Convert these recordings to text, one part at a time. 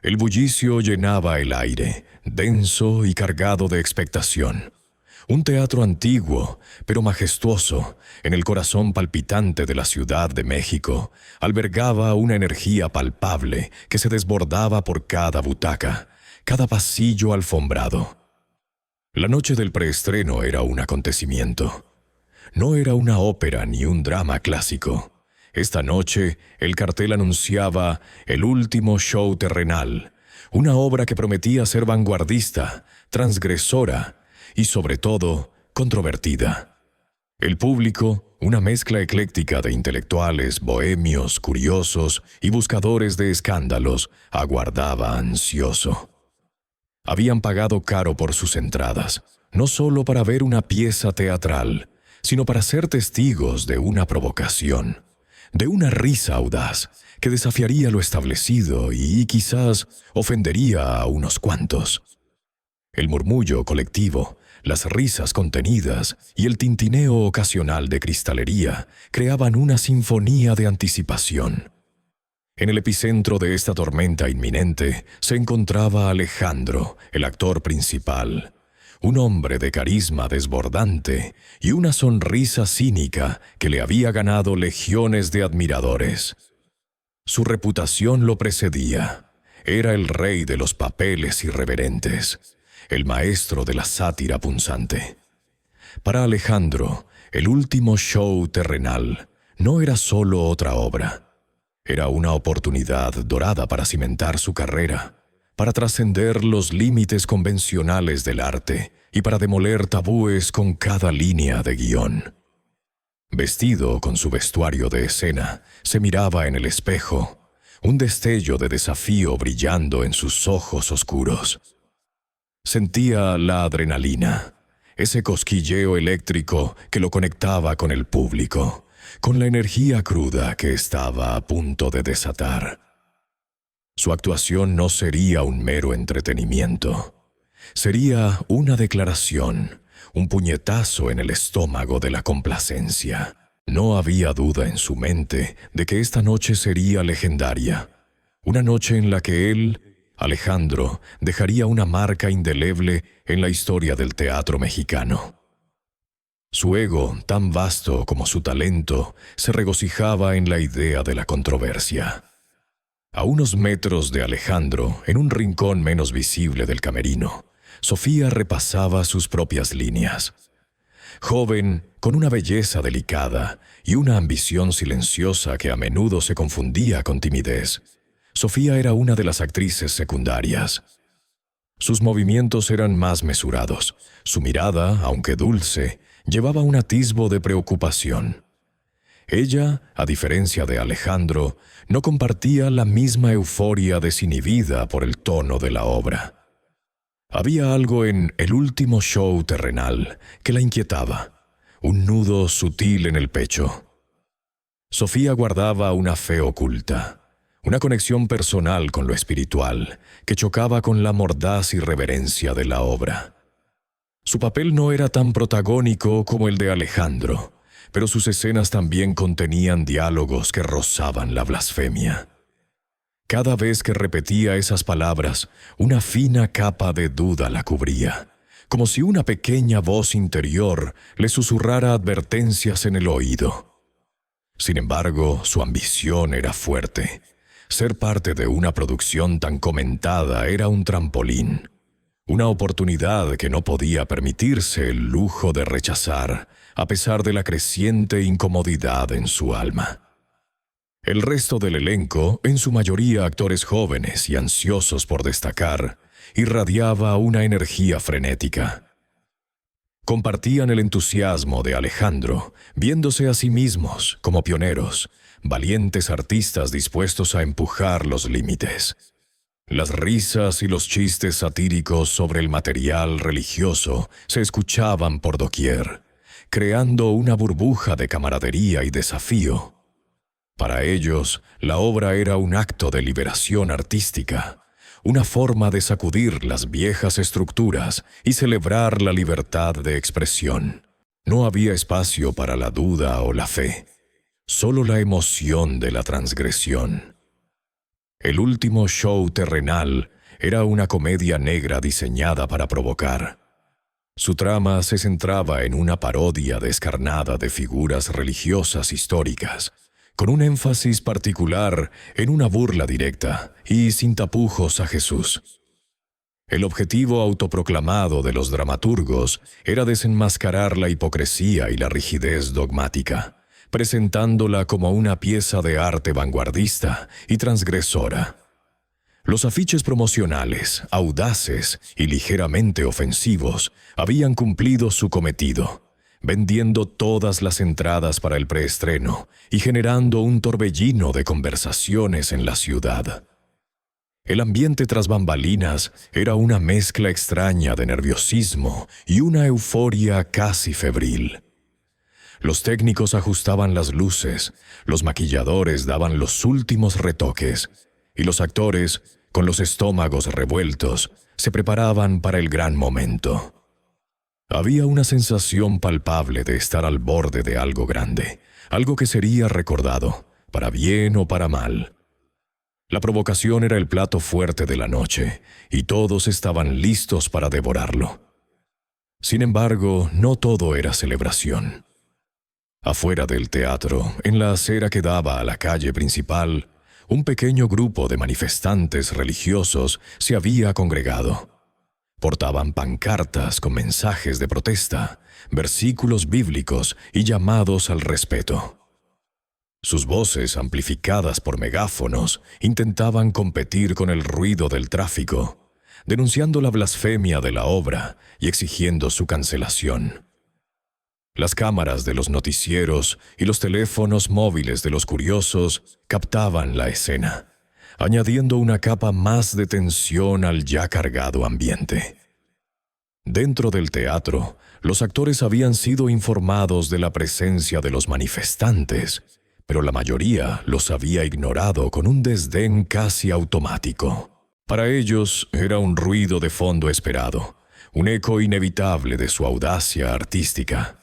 El bullicio llenaba el aire, denso y cargado de expectación. Un teatro antiguo, pero majestuoso, en el corazón palpitante de la Ciudad de México, albergaba una energía palpable que se desbordaba por cada butaca, cada pasillo alfombrado. La noche del preestreno era un acontecimiento. No era una ópera ni un drama clásico. Esta noche, el cartel anunciaba el último show terrenal, una obra que prometía ser vanguardista, transgresora y, sobre todo, controvertida. El público, una mezcla ecléctica de intelectuales, bohemios, curiosos y buscadores de escándalos, aguardaba ansioso. Habían pagado caro por sus entradas, no solo para ver una pieza teatral, sino para ser testigos de una provocación, de una risa audaz que desafiaría lo establecido y quizás ofendería a unos cuantos. El murmullo colectivo, las risas contenidas y el tintineo ocasional de cristalería creaban una sinfonía de anticipación. En el epicentro de esta tormenta inminente se encontraba Alejandro, el actor principal, un hombre de carisma desbordante y una sonrisa cínica que le había ganado legiones de admiradores. Su reputación lo precedía. Era el rey de los papeles irreverentes, el maestro de la sátira punzante. Para Alejandro, el último show terrenal no era solo otra obra. Era una oportunidad dorada para cimentar su carrera, para trascender los límites convencionales del arte y para demoler tabúes con cada línea de guión. Vestido con su vestuario de escena, se miraba en el espejo, un destello de desafío brillando en sus ojos oscuros. Sentía la adrenalina, ese cosquilleo eléctrico que lo conectaba con el público, con la energía cruda que estaba a punto de desatar. Su actuación no sería un mero entretenimiento. Sería una declaración, un puñetazo en el estómago de la complacencia. No había duda en su mente de que esta noche sería legendaria. Una noche en la que él, Alejandro, dejaría una marca indeleble en la historia del teatro mexicano. Su ego, tan vasto como su talento, se regocijaba en la idea de la controversia. A unos metros de Alejandro, en un rincón menos visible del camerino, Sofía repasaba sus propias líneas. Joven, con una belleza delicada y una ambición silenciosa que a menudo se confundía con timidez, Sofía era una de las actrices secundarias. Sus movimientos eran más mesurados. Su mirada, aunque dulce, llevaba un atisbo de preocupación. Ella, a diferencia de Alejandro, no compartía la misma euforia desinhibida por el tono de la obra. Había algo en el último show terrenal que la inquietaba, un nudo sutil en el pecho. Sofía guardaba una fe oculta, una conexión personal con lo espiritual que chocaba con la mordaz irreverencia de la obra. Su papel no era tan protagónico como el de Alejandro, pero sus escenas también contenían diálogos que rozaban la blasfemia. Cada vez que repetía esas palabras, una fina capa de duda la cubría, como si una pequeña voz interior le susurrara advertencias en el oído. Sin embargo, su ambición era fuerte. Ser parte de una producción tan comentada era un trampolín, una oportunidad que no podía permitirse el lujo de rechazar, a pesar de la creciente incomodidad en su alma. El resto del elenco, en su mayoría actores jóvenes y ansiosos por destacar, irradiaba una energía frenética. Compartían el entusiasmo de Alejandro, viéndose a sí mismos como pioneros, valientes artistas dispuestos a empujar los límites. Las risas y los chistes satíricos sobre el material religioso se escuchaban por doquier, creando una burbuja de camaradería y desafío. Para ellos, la obra era un acto de liberación artística, una forma de sacudir las viejas estructuras y celebrar la libertad de expresión. No había espacio para la duda o la fe, solo la emoción de la transgresión. El último show terrenal era una comedia negra diseñada para provocar. Su trama se centraba en una parodia descarnada de figuras religiosas históricas, con un énfasis particular en una burla directa y sin tapujos a Jesús. El objetivo autoproclamado de los dramaturgos era desenmascarar la hipocresía y la rigidez dogmática, presentándola como una pieza de arte vanguardista y transgresora. Los afiches promocionales, audaces y ligeramente ofensivos, habían cumplido su cometido, vendiendo todas las entradas para el preestreno y generando un torbellino de conversaciones en la ciudad. El ambiente tras bambalinas era una mezcla extraña de nerviosismo y una euforia casi febril. Los técnicos ajustaban las luces, los maquilladores daban los últimos retoques, y los actores, con los estómagos revueltos, se preparaban para el gran momento. Había una sensación palpable de estar al borde de algo grande, algo que sería recordado, para bien o para mal. La provocación era el plato fuerte de la noche, y todos estaban listos para devorarlo. Sin embargo, no todo era celebración. Afuera del teatro, en la acera que daba a la calle principal, un pequeño grupo de manifestantes religiosos se había congregado. Portaban pancartas con mensajes de protesta, versículos bíblicos y llamados al respeto. Sus voces, amplificadas por megáfonos, intentaban competir con el ruido del tráfico, denunciando la blasfemia de la obra y exigiendo su cancelación. Las cámaras de los noticieros y los teléfonos móviles de los curiosos captaban la escena, añadiendo una capa más de tensión al ya cargado ambiente. Dentro del teatro, los actores habían sido informados de la presencia de los manifestantes, pero la mayoría los había ignorado con un desdén casi automático. Para ellos era un ruido de fondo esperado, un eco inevitable de su audacia artística.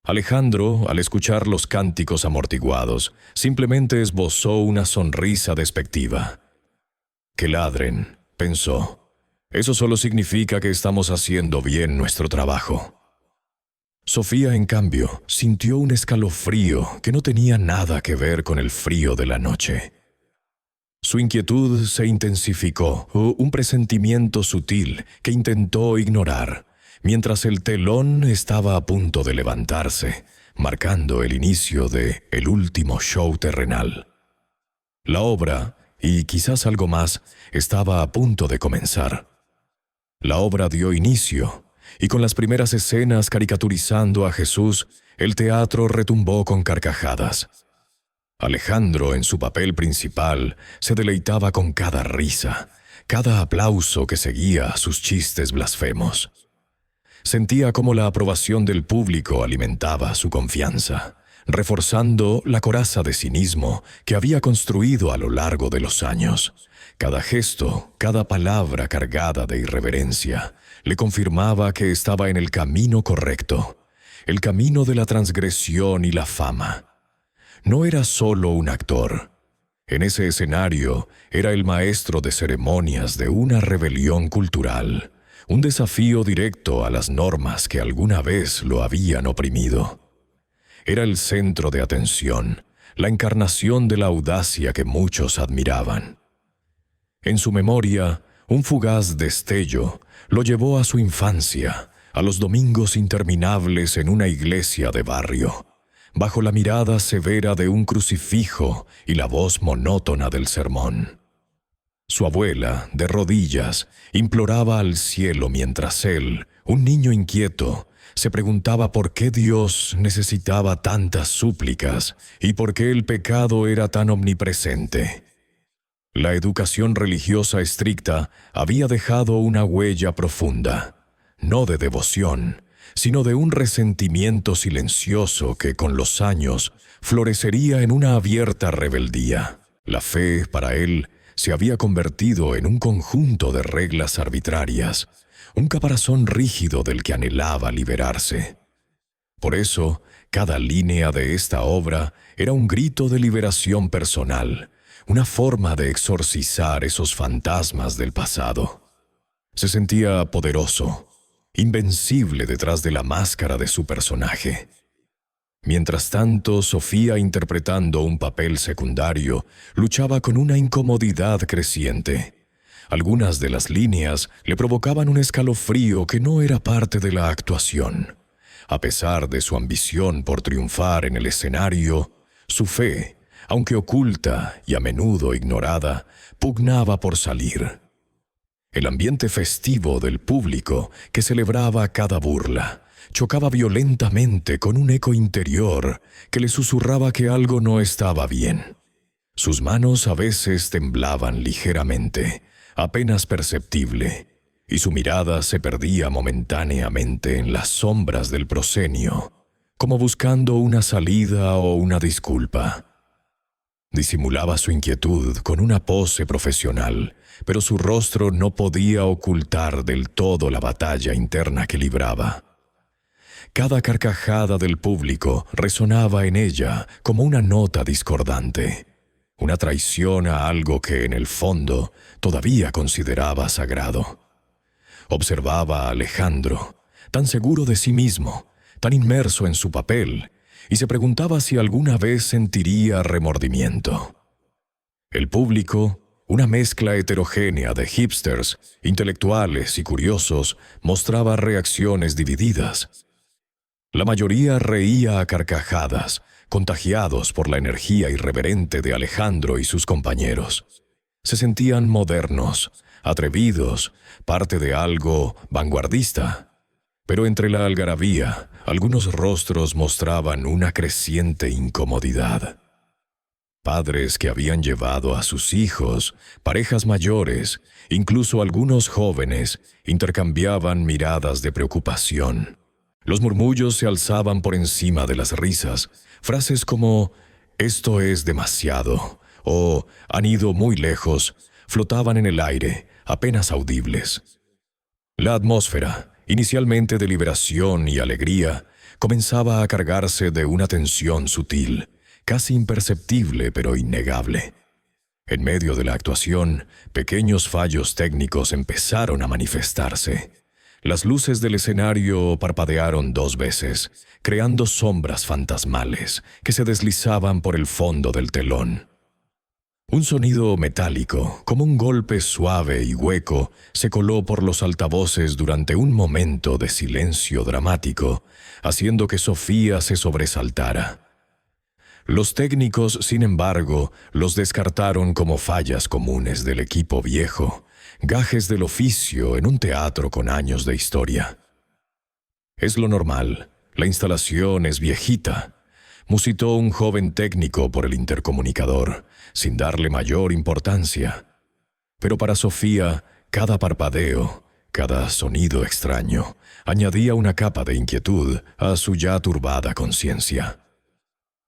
Alejandro, al escuchar los cánticos amortiguados, simplemente esbozó una sonrisa despectiva. «Que ladren», pensó. «Eso solo significa que estamos haciendo bien nuestro trabajo». Sofía, en cambio, sintió un escalofrío que no tenía nada que ver con el frío de la noche. Su inquietud se intensificó, un presentimiento sutil que intentó ignorar, mientras el telón estaba a punto de levantarse, marcando el inicio de el último show terrenal. La obra, y quizás algo más, estaba a punto de comenzar. La obra dio inicio, y con las primeras escenas caricaturizando a Jesús, el teatro retumbó con carcajadas. Alejandro, en su papel principal, se deleitaba con cada risa, cada aplauso que seguía a sus chistes blasfemos. Sentía cómo la aprobación del público alimentaba su confianza, reforzando la coraza de cinismo que había construido a lo largo de los años. Cada gesto, cada palabra cargada de irreverencia, le confirmaba que estaba en el camino correcto, el camino de la transgresión y la fama. No era solo un actor. En ese escenario era el maestro de ceremonias de una rebelión cultural, un desafío directo a las normas que alguna vez lo habían oprimido. Era el centro de atención, la encarnación de la audacia que muchos admiraban. En su memoria, un fugaz destello lo llevó a su infancia, a los domingos interminables en una iglesia de barrio, bajo la mirada severa de un crucifijo y la voz monótona del sermón. Su abuela, de rodillas, imploraba al cielo mientras él, un niño inquieto, se preguntaba por qué Dios necesitaba tantas súplicas y por qué el pecado era tan omnipresente. La educación religiosa estricta había dejado una huella profunda, no de devoción, sino de un resentimiento silencioso que con los años florecería en una abierta rebeldía. La fe, para él, se había convertido en un conjunto de reglas arbitrarias, un caparazón rígido del que anhelaba liberarse. Por eso, cada línea de esta obra era un grito de liberación personal, una forma de exorcizar esos fantasmas del pasado. Se sentía poderoso, invencible detrás de la máscara de su personaje. Mientras tanto, Sofía, interpretando un papel secundario, luchaba con una incomodidad creciente. Algunas de las líneas le provocaban un escalofrío que no era parte de la actuación. A pesar de su ambición por triunfar en el escenario, su fe, aunque oculta y a menudo ignorada, pugnaba por salir. El ambiente festivo del público, que celebraba cada burla, chocaba violentamente con un eco interior que le susurraba que algo no estaba bien. Sus manos a veces temblaban ligeramente, apenas perceptible, y su mirada se perdía momentáneamente en las sombras del proscenio, como buscando una salida o una disculpa. Disimulaba su inquietud con una pose profesional, pero su rostro no podía ocultar del todo la batalla interna que libraba. Cada carcajada del público resonaba en ella como una nota discordante, una traición a algo que en el fondo todavía consideraba sagrado. Observaba a Alejandro, tan seguro de sí mismo, tan inmerso en su papel, y se preguntaba si alguna vez sentiría remordimiento. El público, una mezcla heterogénea de hipsters, intelectuales y curiosos, mostraba reacciones divididas. La mayoría reía a carcajadas, contagiados por la energía irreverente de Alejandro y sus compañeros. Se sentían modernos, atrevidos, parte de algo vanguardista. Pero entre la algarabía, algunos rostros mostraban una creciente incomodidad. Padres que habían llevado a sus hijos, parejas mayores, incluso algunos jóvenes, intercambiaban miradas de preocupación. Los murmullos se alzaban por encima de las risas, frases como «esto es demasiado» o «han ido muy lejos» flotaban en el aire, apenas audibles. La atmósfera, inicialmente de liberación y alegría, comenzaba a cargarse de una tensión sutil, casi imperceptible pero innegable. En medio de la actuación, pequeños fallos técnicos empezaron a manifestarse. Las luces del escenario parpadearon 2 veces, creando sombras fantasmales que se deslizaban por el fondo del telón. Un sonido metálico, como un golpe suave y hueco, se coló por los altavoces durante un momento de silencio dramático, haciendo que Sofía se sobresaltara. Los técnicos, sin embargo, los descartaron como fallas comunes del equipo viejo, gajes del oficio en un teatro con años de historia. «Es lo normal, la instalación es viejita», musitó un joven técnico por el intercomunicador, sin darle mayor importancia. Pero para Sofía, cada parpadeo, cada sonido extraño, añadía una capa de inquietud a su ya turbada conciencia.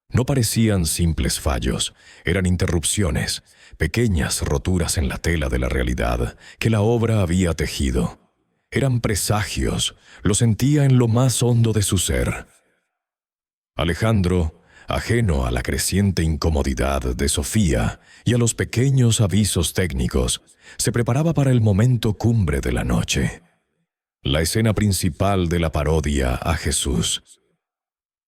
No parecían simples fallos, eran interrupciones, pequeñas roturas en la tela de la realidad que la obra había tejido. Eran presagios, lo sentía en lo más hondo de su ser. Alejandro, ajeno a la creciente incomodidad de Sofía y a los pequeños avisos técnicos, se preparaba para el momento cumbre de la noche. La escena principal de la parodia a Jesús.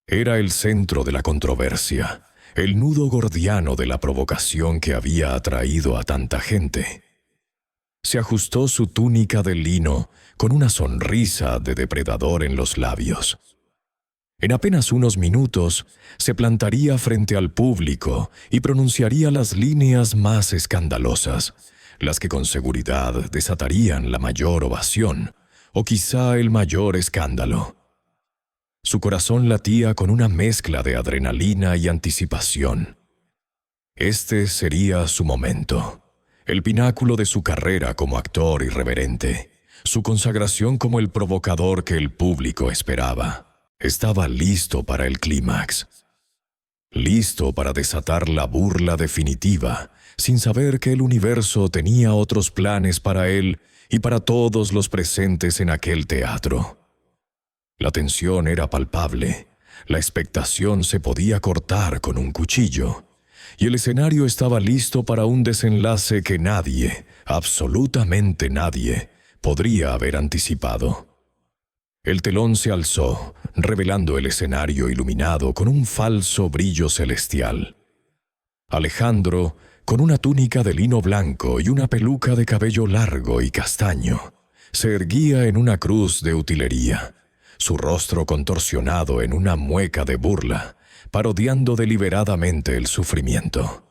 Era el centro de la controversia, el nudo gordiano de la provocación que había atraído a tanta gente. Se ajustó su túnica de lino con una sonrisa de depredador en los labios. En apenas unos minutos se plantaría frente al público y pronunciaría las líneas más escandalosas, las que con seguridad desatarían la mayor ovación, o quizá el mayor escándalo. Su corazón latía con una mezcla de adrenalina y anticipación. Este sería su momento, el pináculo de su carrera como actor irreverente, su consagración como el provocador que el público esperaba. Estaba listo para el clímax, listo para desatar la burla definitiva, sin saber que el universo tenía otros planes para él y para todos los presentes en aquel teatro. La tensión era palpable, la expectación se podía cortar con un cuchillo, y el escenario estaba listo para un desenlace que nadie, absolutamente nadie, podría haber anticipado. El telón se alzó, revelando el escenario iluminado con un falso brillo celestial. Alejandro, con una túnica de lino blanco y una peluca de cabello largo y castaño, se erguía en una cruz de utilería, su rostro contorsionado en una mueca de burla, parodiando deliberadamente el sufrimiento.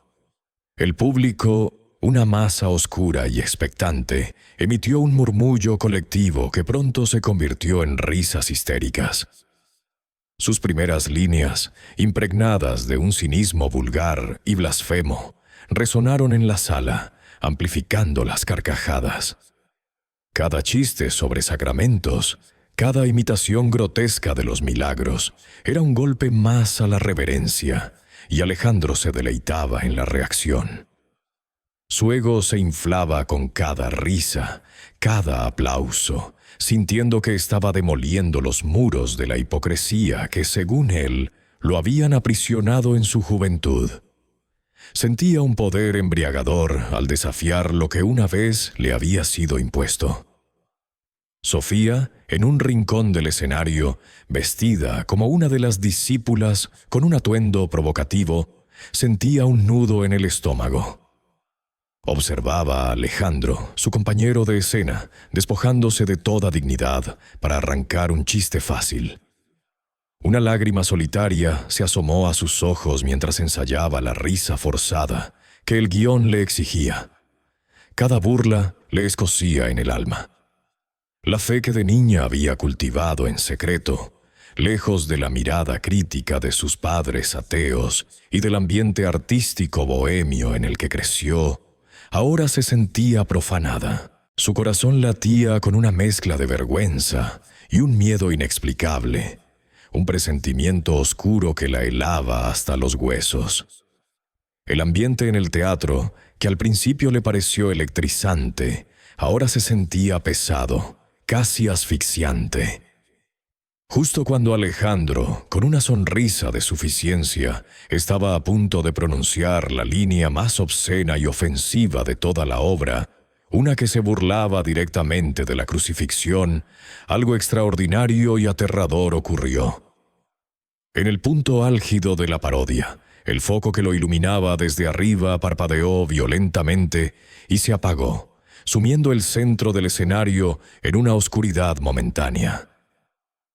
El público, una masa oscura y expectante, emitió un murmullo colectivo que pronto se convirtió en risas histéricas. Sus primeras líneas, impregnadas de un cinismo vulgar y blasfemo, resonaron en la sala, amplificando las carcajadas. Cada chiste sobre sacramentos, cada imitación grotesca de los milagros, era un golpe más a la reverencia, y Alejandro se deleitaba en la reacción. Su ego se inflaba con cada risa, cada aplauso, sintiendo que estaba demoliendo los muros de la hipocresía que, según él, lo habían aprisionado en su juventud. Sentía un poder embriagador al desafiar lo que una vez le había sido impuesto. Sofía, en un rincón del escenario, vestida como una de las discípulas con un atuendo provocativo, sentía un nudo en el estómago. Observaba a Alejandro, su compañero de escena, despojándose de toda dignidad para arrancar un chiste fácil. Una lágrima solitaria se asomó a sus ojos mientras ensayaba la risa forzada que el guión le exigía. Cada burla le escocía en el alma. La fe que de niña había cultivado en secreto, lejos de la mirada crítica de sus padres ateos y del ambiente artístico bohemio en el que creció, ahora se sentía profanada. Su corazón latía con una mezcla de vergüenza y un miedo inexplicable, un presentimiento oscuro que la helaba hasta los huesos. El ambiente en el teatro, que al principio le pareció electrizante, ahora se sentía pesado, casi asfixiante. Justo cuando Alejandro, con una sonrisa de suficiencia, estaba a punto de pronunciar la línea más obscena y ofensiva de toda la obra, una que se burlaba directamente de la crucifixión, algo extraordinario y aterrador ocurrió. En el punto álgido de la parodia, el foco que lo iluminaba desde arriba parpadeó violentamente y se apagó, sumiendo el centro del escenario en una oscuridad momentánea.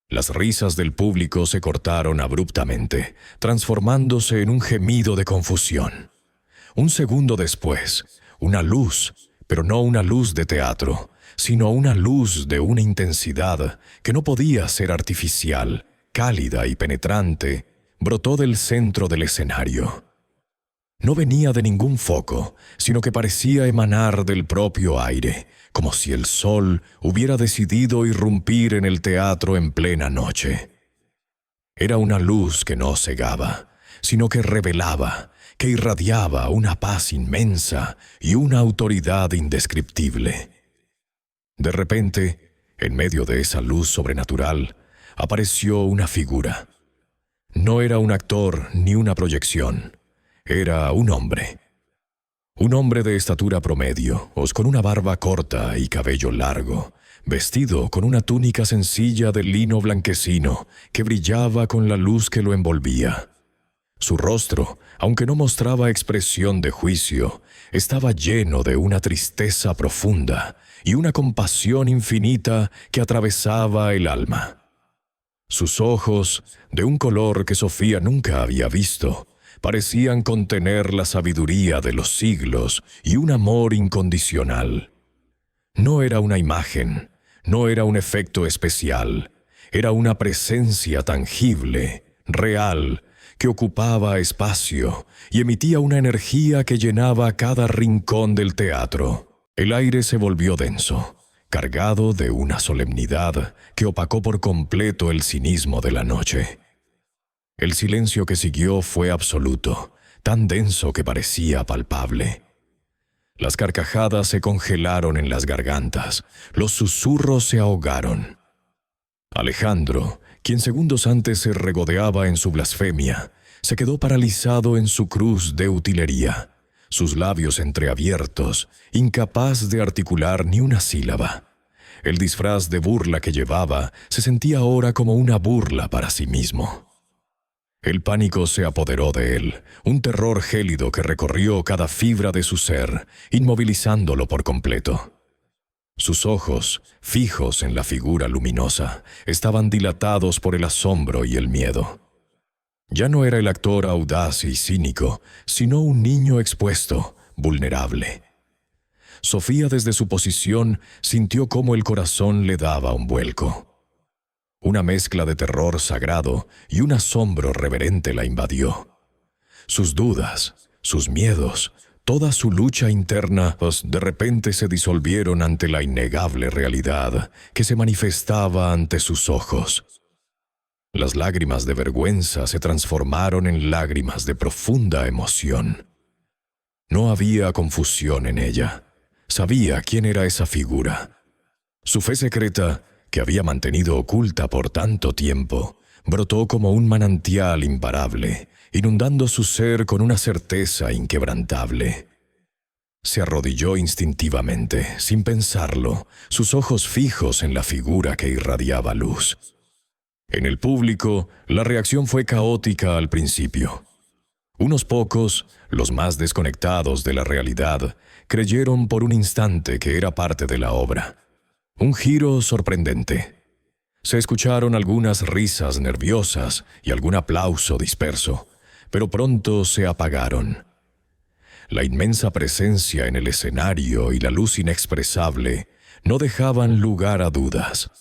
Las risas del público se cortaron abruptamente, transformándose en un gemido de confusión. Un segundo después, una luz, pero no una luz de teatro, sino una luz de una intensidad que no podía ser artificial, cálida y penetrante, brotó del centro del escenario. No venía de ningún foco, sino que parecía emanar del propio aire, como si el sol hubiera decidido irrumpir en el teatro en plena noche. Era una luz que no cegaba, sino que revelaba, que irradiaba una paz inmensa y una autoridad indescriptible. De repente, en medio de esa luz sobrenatural, apareció una figura. No era un actor ni una proyección. Era un hombre. Un hombre de estatura promedio, con una barba corta y cabello largo, vestido con una túnica sencilla de lino blanquecino que brillaba con la luz que lo envolvía. Su rostro, aunque no mostraba expresión de juicio, estaba lleno de una tristeza profunda y una compasión infinita que atravesaba el alma. Sus ojos, de un color que Sofía nunca había visto, parecían contener la sabiduría de los siglos y un amor incondicional. No era una imagen, no era un efecto especial, era una presencia tangible, real, que ocupaba espacio y emitía una energía que llenaba cada rincón del teatro. El aire se volvió denso, cargado de una solemnidad que opacó por completo el cinismo de la noche. El silencio que siguió fue absoluto, tan denso que parecía palpable. Las carcajadas se congelaron en las gargantas, los susurros se ahogaron. Alejandro, quien segundos antes se regodeaba en su blasfemia, se quedó paralizado en su cruz de utilería, sus labios entreabiertos, incapaz de articular ni una sílaba. El disfraz de burla que llevaba se sentía ahora como una burla para sí mismo. El pánico se apoderó de él, un terror gélido que recorrió cada fibra de su ser, inmovilizándolo por completo. Sus ojos, fijos en la figura luminosa, estaban dilatados por el asombro y el miedo. Ya no era el actor audaz y cínico, sino un niño expuesto, vulnerable. Sofía, desde su posición, sintió cómo el corazón le daba un vuelco. Una mezcla de terror sagrado y un asombro reverente la invadió. Sus dudas, sus miedos, toda su lucha interna, de repente se disolvieron ante la innegable realidad que se manifestaba ante sus ojos. Las lágrimas de vergüenza se transformaron en lágrimas de profunda emoción. No había confusión en ella. Sabía quién era esa figura. Su fe secreta, que había mantenido oculta por tanto tiempo, brotó como un manantial imparable, inundando su ser con una certeza inquebrantable. Se arrodilló instintivamente, sin pensarlo, sus ojos fijos en la figura que irradiaba luz. En el público, la reacción fue caótica al principio. Unos pocos, los más desconectados de la realidad, creyeron por un instante que era parte de la obra. Un giro sorprendente. Se escucharon algunas risas nerviosas y algún aplauso disperso, pero pronto se apagaron. La inmensa presencia en el escenario y la luz inexpresable no dejaban lugar a dudas.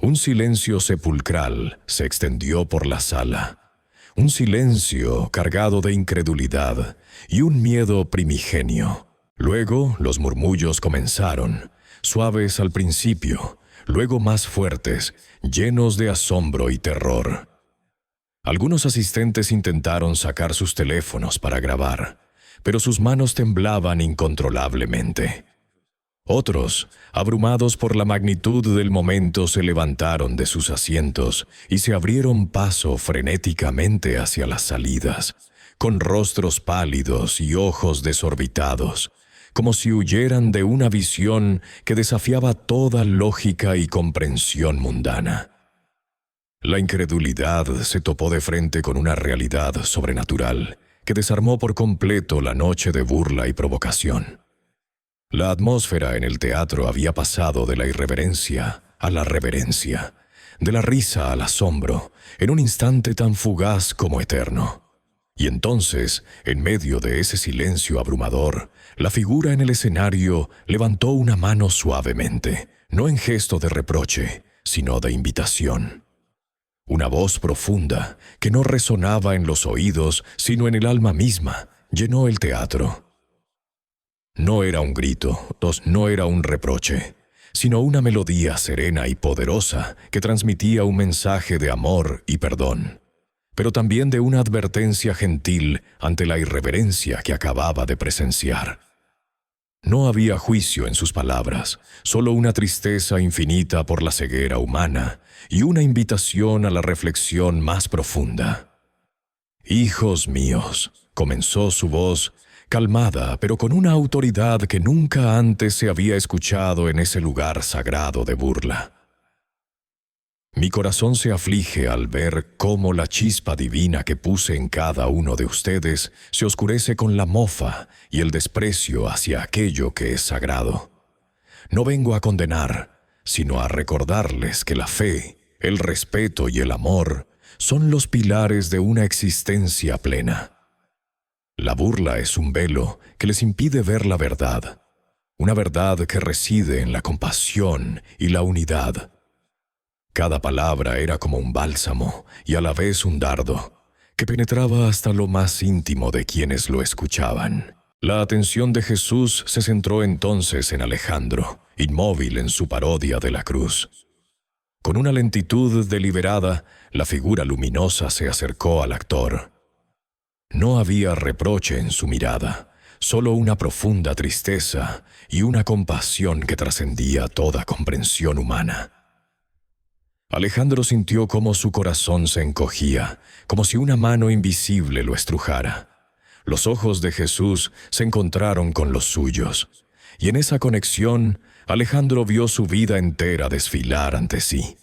Un silencio sepulcral se extendió por la sala. Un silencio cargado de incredulidad y un miedo primigenio. Luego los murmullos comenzaron, suaves al principio, luego más fuertes, llenos de asombro y terror. Algunos asistentes intentaron sacar sus teléfonos para grabar, pero sus manos temblaban incontrolablemente. Otros, abrumados por la magnitud del momento, se levantaron de sus asientos y se abrieron paso frenéticamente hacia las salidas, con rostros pálidos y ojos desorbitados, como si huyeran de una visión que desafiaba toda lógica y comprensión mundana. La incredulidad se topó de frente con una realidad sobrenatural que desarmó por completo la noche de burla y provocación. La atmósfera en el teatro había pasado de la irreverencia a la reverencia, de la risa al asombro, en un instante tan fugaz como eterno. Y entonces, en medio de ese silencio abrumador, la figura en el escenario levantó una mano suavemente, no en gesto de reproche, sino de invitación. Una voz profunda, que no resonaba en los oídos, sino en el alma misma, llenó el teatro. No era un grito, no era un reproche, sino una melodía serena y poderosa que transmitía un mensaje de amor y perdón, pero también de una advertencia gentil ante la irreverencia que acababa de presenciar. No había juicio en sus palabras, solo una tristeza infinita por la ceguera humana y una invitación a la reflexión más profunda. «Hijos míos», comenzó su voz, calmada, pero con una autoridad que nunca antes se había escuchado en ese lugar sagrado de burla. Mi corazón se aflige al ver cómo la chispa divina que puse en cada uno de ustedes se oscurece con la mofa y el desprecio hacia aquello que es sagrado. No vengo a condenar, sino a recordarles que la fe, el respeto y el amor son los pilares de una existencia plena. La burla es un velo que les impide ver la verdad, una verdad que reside en la compasión y la unidad. Cada palabra era como un bálsamo y a la vez un dardo, que penetraba hasta lo más íntimo de quienes lo escuchaban. La atención de Jesús se centró entonces en Alejandro, inmóvil en su parodia de la cruz. Con una lentitud deliberada, la figura luminosa se acercó al actor. No había reproche en su mirada, solo una profunda tristeza y una compasión que trascendía toda comprensión humana. Alejandro sintió cómo su corazón se encogía, como si una mano invisible lo estrujara. Los ojos de Jesús se encontraron con los suyos, y en esa conexión Alejandro vio su vida entera desfilar ante sí.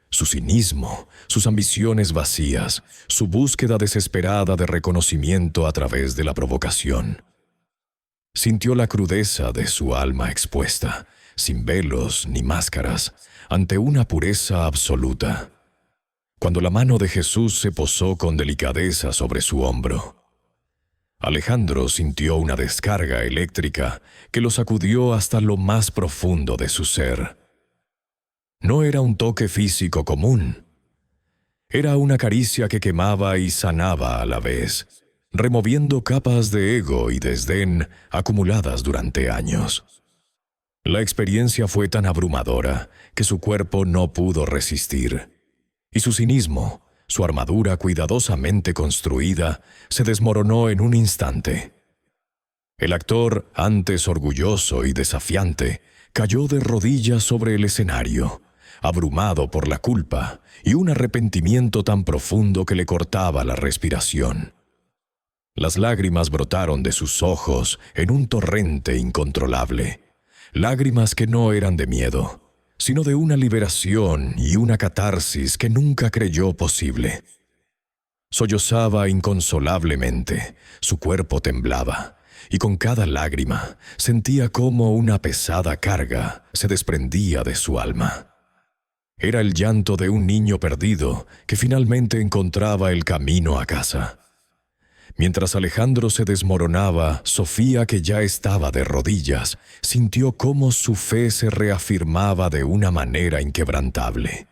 Su cinismo, sus ambiciones vacías, su búsqueda desesperada de reconocimiento a través de la provocación. Sintió la crudeza de su alma expuesta, sin velos ni máscaras, ante una pureza absoluta. Cuando la mano de Jesús se posó con delicadeza sobre su hombro, Alejandro sintió una descarga eléctrica que lo sacudió hasta lo más profundo de su ser. No era un toque físico común. Era una caricia que quemaba y sanaba a la vez, removiendo capas de ego y desdén acumuladas durante años. La experiencia fue tan abrumadora que su cuerpo no pudo resistir, y su cinismo, su armadura cuidadosamente construida, se desmoronó en un instante. El actor, antes orgulloso y desafiante, cayó de rodillas sobre el escenario, abrumado por la culpa y un arrepentimiento tan profundo que le cortaba la respiración. Las lágrimas brotaron de sus ojos en un torrente incontrolable, lágrimas que no eran de miedo, sino de una liberación y una catarsis que nunca creyó posible. Sollozaba inconsolablemente, su cuerpo temblaba, y con cada lágrima sentía cómo una pesada carga se desprendía de su alma. Era el llanto de un niño perdido que finalmente encontraba el camino a casa. Mientras Alejandro se desmoronaba, Sofía, que ya estaba de rodillas, sintió cómo su fe se reafirmaba de una manera inquebrantable.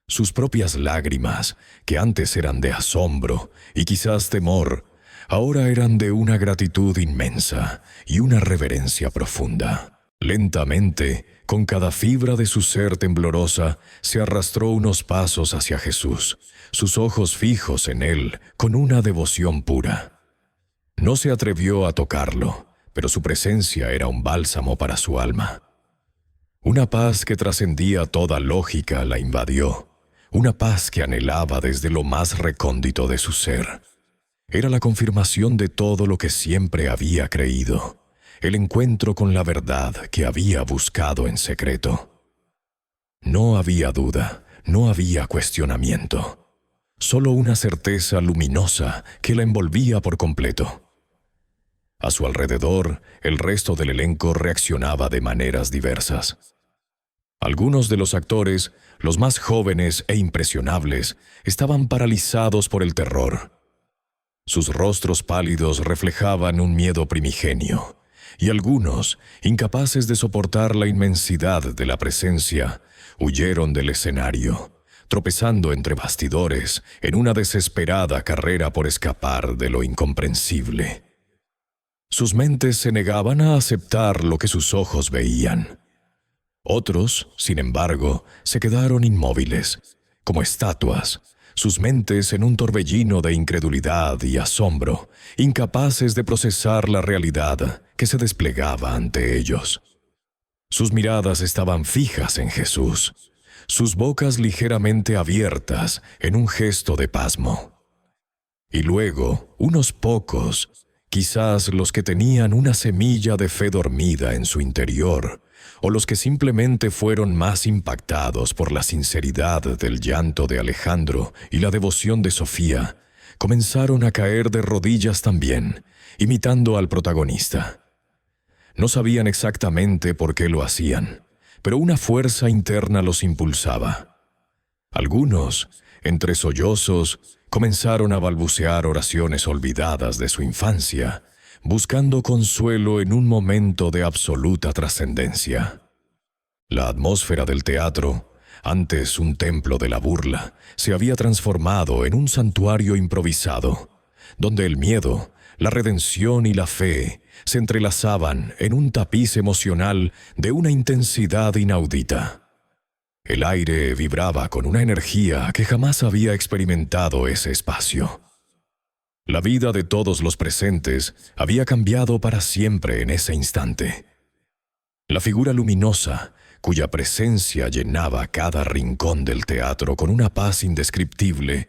Sus propias lágrimas, que antes eran de asombro y quizás temor, ahora eran de una gratitud inmensa y una reverencia profunda. Lentamente, con cada fibra de su ser temblorosa, se arrastró unos pasos hacia Jesús, sus ojos fijos en él, con una devoción pura. No se atrevió a tocarlo, pero su presencia era un bálsamo para su alma. Una paz que trascendía toda lógica la invadió, una paz que anhelaba desde lo más recóndito de su ser. Era la confirmación de todo lo que siempre había creído, el encuentro con la verdad que había buscado en secreto. No había duda, no había cuestionamiento, solo una certeza luminosa que la envolvía por completo. A su alrededor, el resto del elenco reaccionaba de maneras diversas. Algunos de los actores, los más jóvenes e impresionables, estaban paralizados por el terror. Sus rostros pálidos reflejaban un miedo primigenio, y algunos, incapaces de soportar la inmensidad de la presencia, huyeron del escenario, tropezando entre bastidores en una desesperada carrera por escapar de lo incomprensible. Sus mentes se negaban a aceptar lo que sus ojos veían. Otros, sin embargo, se quedaron inmóviles, como estatuas, sus mentes en un torbellino de incredulidad y asombro, incapaces de procesar la realidad que se desplegaba ante ellos. Sus miradas estaban fijas en Jesús, sus bocas ligeramente abiertas en un gesto de pasmo. Y luego, unos pocos, quizás los que tenían una semilla de fe dormida en su interior, o los que simplemente fueron más impactados por la sinceridad del llanto de Alejandro y la devoción de Sofía, comenzaron a caer de rodillas también, imitando al protagonista. No sabían exactamente por qué lo hacían, pero una fuerza interna los impulsaba. Algunos, entre sollozos, comenzaron a balbucear oraciones olvidadas de su infancia, buscando consuelo en un momento de absoluta trascendencia. La atmósfera del teatro, antes un templo de la burla, se había transformado en un santuario improvisado, donde el miedo, la redención y la fe se entrelazaban en un tapiz emocional de una intensidad inaudita. El aire vibraba con una energía que jamás había experimentado ese espacio. La vida de todos los presentes había cambiado para siempre en ese instante. La figura luminosa, cuya presencia llenaba cada rincón del teatro con una paz indescriptible,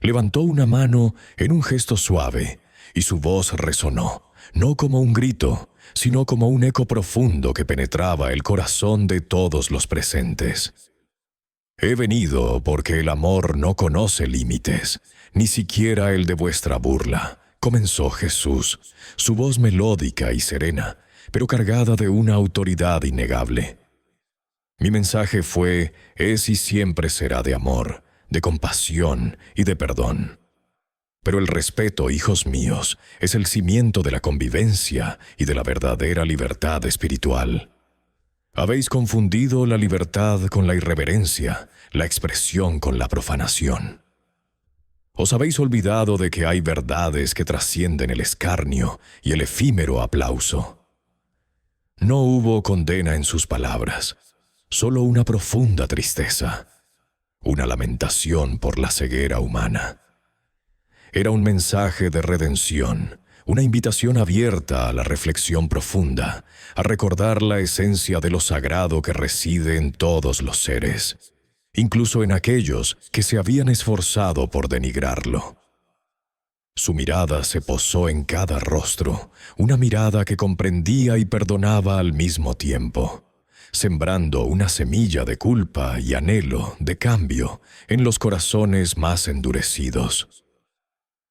levantó una mano en un gesto suave y su voz resonó, no como un grito, sino como un eco profundo que penetraba el corazón de todos los presentes. He venido porque el amor no conoce límites, ni siquiera el de vuestra burla, comenzó Jesús, su voz melódica y serena, pero cargada de una autoridad innegable. Mi mensaje fue, es y siempre será de amor, de compasión y de perdón. Pero el respeto, hijos míos, es el cimiento de la convivencia y de la verdadera libertad espiritual. Habéis confundido la libertad con la irreverencia, la expresión con la profanación. Os habéis olvidado de que hay verdades que trascienden el escarnio y el efímero aplauso. No hubo condena en sus palabras, solo una profunda tristeza, una lamentación por la ceguera humana. Era un mensaje de redención, una invitación abierta a la reflexión profunda, a recordar la esencia de lo sagrado que reside en todos los seres, incluso en aquellos que se habían esforzado por denigrarlo. Su mirada se posó en cada rostro, una mirada que comprendía y perdonaba al mismo tiempo, sembrando una semilla de culpa y anhelo de cambio en los corazones más endurecidos.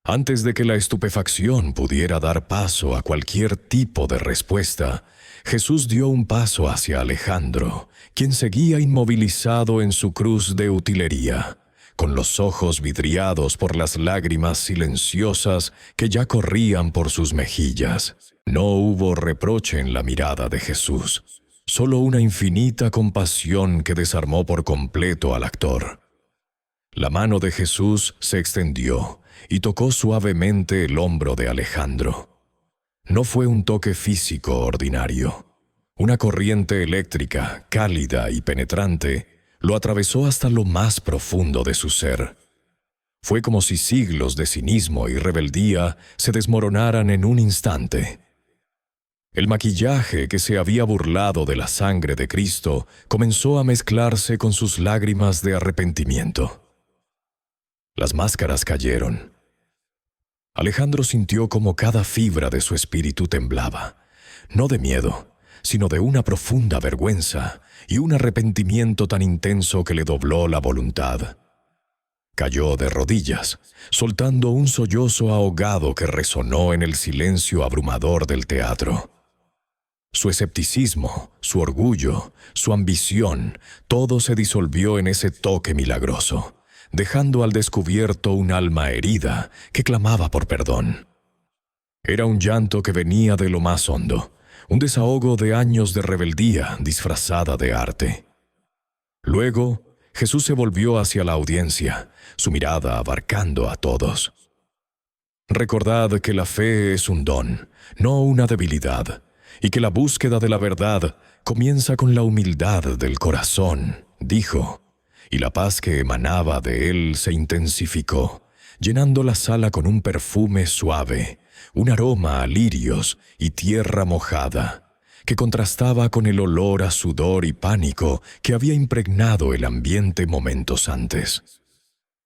Antes de que la estupefacción pudiera dar paso a cualquier tipo de respuesta, Jesús dio un paso hacia Alejandro, quien seguía inmovilizado en su cruz de utilería, con los ojos vidriados por las lágrimas silenciosas que ya corrían por sus mejillas. No hubo reproche en la mirada de Jesús, solo una infinita compasión que desarmó por completo al actor. La mano de Jesús se extendió y tocó suavemente el hombro de Alejandro. No fue un toque físico ordinario. Una corriente eléctrica, cálida y penetrante, lo atravesó hasta lo más profundo de su ser. Fue como si siglos de cinismo y rebeldía se desmoronaran en un instante. El maquillaje que se había burlado de la sangre de Cristo comenzó a mezclarse con sus lágrimas de arrepentimiento. Las máscaras cayeron. Alejandro sintió como cada fibra de su espíritu temblaba, no de miedo, sino de una profunda vergüenza y un arrepentimiento tan intenso que le dobló la voluntad. Cayó de rodillas, soltando un sollozo ahogado que resonó en el silencio abrumador del teatro. Su escepticismo, su orgullo, su ambición, todo se disolvió en ese toque milagroso, dejando al descubierto un alma herida que clamaba por perdón. Era un llanto que venía de lo más hondo, un desahogo de años de rebeldía disfrazada de arte. Luego, Jesús se volvió hacia la audiencia, su mirada abarcando a todos. Recordad que la fe es un don, no una debilidad, y que la búsqueda de la verdad comienza con la humildad del corazón, dijo, y la paz que emanaba de él se intensificó, llenando la sala con un perfume suave, un aroma a lirios y tierra mojada, que contrastaba con el olor a sudor y pánico que había impregnado el ambiente momentos antes.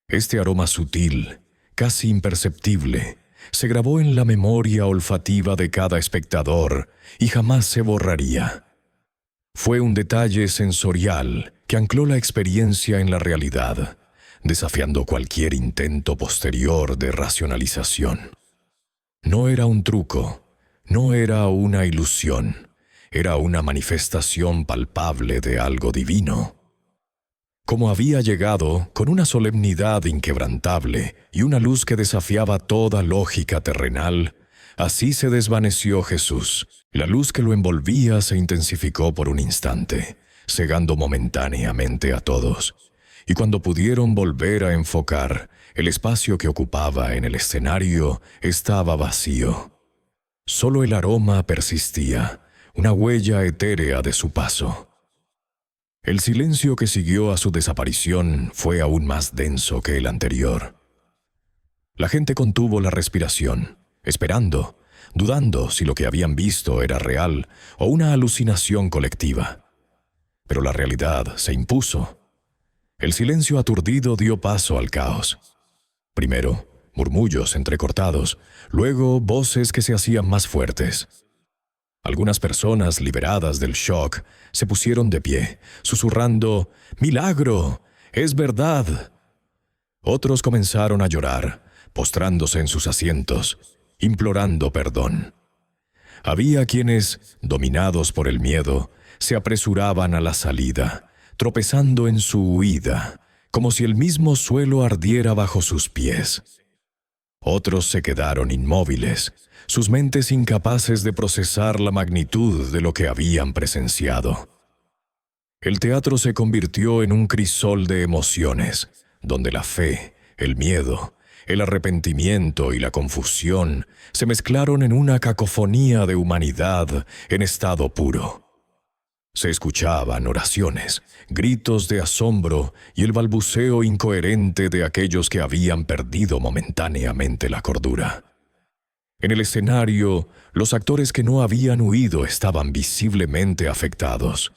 Este aroma sutil, casi imperceptible, se grabó en la memoria olfativa de cada espectador y jamás se borraría. Fue un detalle sensorial que ancló la experiencia en la realidad, desafiando cualquier intento posterior de racionalización. No era un truco, no era una ilusión, era una manifestación palpable de algo divino. Como había llegado, con una solemnidad inquebrantable y una luz que desafiaba toda lógica terrenal, así se desvaneció Jesús. La luz que lo envolvía se intensificó por un instante, cegando momentáneamente a todos, y cuando pudieron volver a enfocar, el espacio que ocupaba en el escenario estaba vacío. Solo el aroma persistía, una huella etérea de su paso. El silencio que siguió a su desaparición fue aún más denso que el anterior. La gente contuvo la respiración, esperando, dudando si lo que habían visto era real o una alucinación colectiva. Pero la realidad se impuso. El silencio aturdido dio paso al caos. Primero, murmullos entrecortados, luego voces que se hacían más fuertes. Algunas personas, liberadas del shock, se pusieron de pie, susurrando: «¡Milagro! ¡Es verdad!». Otros comenzaron a llorar, postrándose en sus asientos, implorando perdón. Había quienes, dominados por el miedo, se apresuraban a la salida, tropezando en su huida, como si el mismo suelo ardiera bajo sus pies. Otros se quedaron inmóviles, sus mentes incapaces de procesar la magnitud de lo que habían presenciado. El teatro se convirtió en un crisol de emociones, donde la fe, el miedo, el arrepentimiento y la confusión se mezclaron en una cacofonía de humanidad en estado puro. Se escuchaban oraciones, gritos de asombro y el balbuceo incoherente de aquellos que habían perdido momentáneamente la cordura. En el escenario, los actores que no habían huido estaban visiblemente afectados.